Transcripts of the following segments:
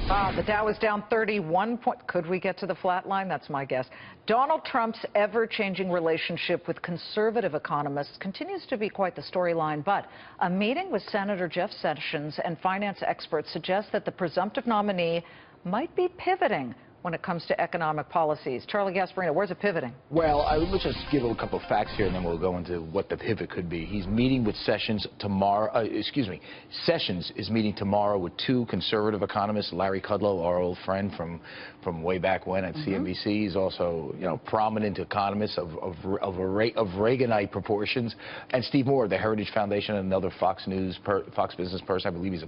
The Dow is down 31 points. Could we get to the flat line? That's my guess. Donald Trump's ever-changing relationship with conservative economists continues to be quite the storyline, but a meeting with Senator Jeff Sessions and finance experts suggests that the presumptive nominee might be pivoting when it comes to economic policies. Charlie Gasparino, where's it pivoting? Well, let's just give a couple of facts here, and then we'll go into what the pivot could be. He's meeting with Sessions tomorrow. Sessions is meeting tomorrow with two conservative economists, Larry Kudlow, our old friend from way back when at CNBC. He's also, prominent economist of Reaganite proportions, and Steve Moore, the Heritage Foundation, another Fox Business person. I believe he's a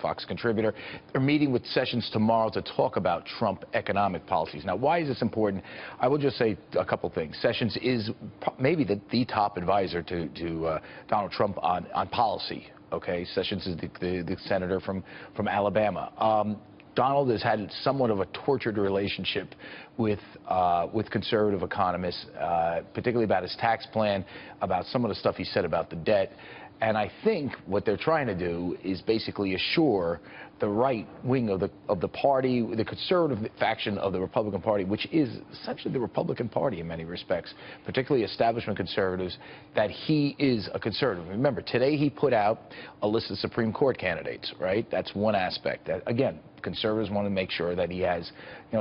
Fox contributor. They're meeting with Sessions tomorrow to talk about Trump economic policies. Now, why is this important? I will just say a couple things. Sessions is maybe the top advisor to Donald Trump on policy. Okay, Sessions is the senator from Alabama. Donald has had somewhat of a tortured relationship with conservative economists, particularly about his tax plan, about some of the stuff he said about the debt. And I think what they're trying to do is basically assure the right wing of the party, the conservative faction of the Republican Party, which is essentially the Republican Party in many respects, particularly establishment conservatives, that he is a conservative. Remember, today he put out a list of Supreme Court candidates, right? That's one aspect. That, again, conservatives want to make sure that he has,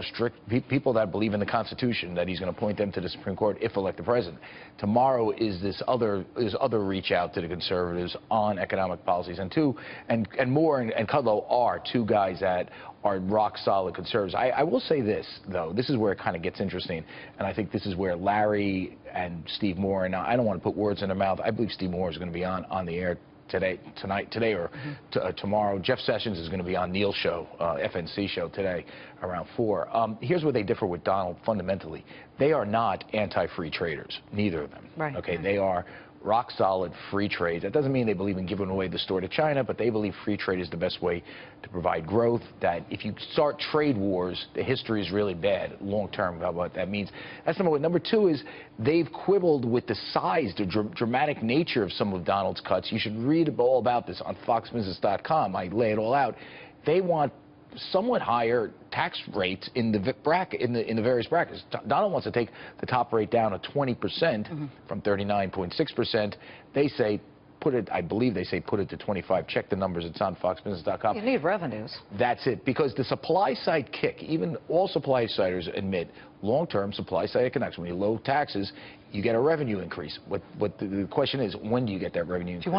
strict people that believe in the Constitution, that he's going to appoint them to the Supreme Court if elected president. Tomorrow is this other reach out to the conservatives on economic policies, and Moore and Kudlow are two guys that are rock solid conservatives. I will say this though, this is where it kind of gets interesting, and I think this is where Larry and Steve Moore, and I don't want to put words in their mouth. I believe Steve Moore is going to be on the air today or tomorrow. Jeff Sessions is going to be on Neil's show, FNC show today around 4. Here's where they differ with Donald fundamentally. They are not anti-free traders, neither of them. Right. Okay, they are rock solid free trade. That doesn't mean they believe in giving away the store to China, but they believe free trade is the best way to provide growth. That if you start trade wars, the history is really bad long term about what that means. That's number one. Number two is they've quibbled with the size, the dramatic nature of some of Donald's cuts. You should read all about this on foxbusiness.com. I lay it all out. They want somewhat higher tax rates in the bracket, in the various brackets. Donald wants to take the top rate down to 20% from 39.6%. They say I believe they say put it to 25. Check the numbers. It's on foxbusiness.com. You need revenues. That's it. Because the supply side kick, even all supply siders admit, long-term supply side economics, when you low taxes, you get a revenue increase. What the question is, when do you get that revenue increase?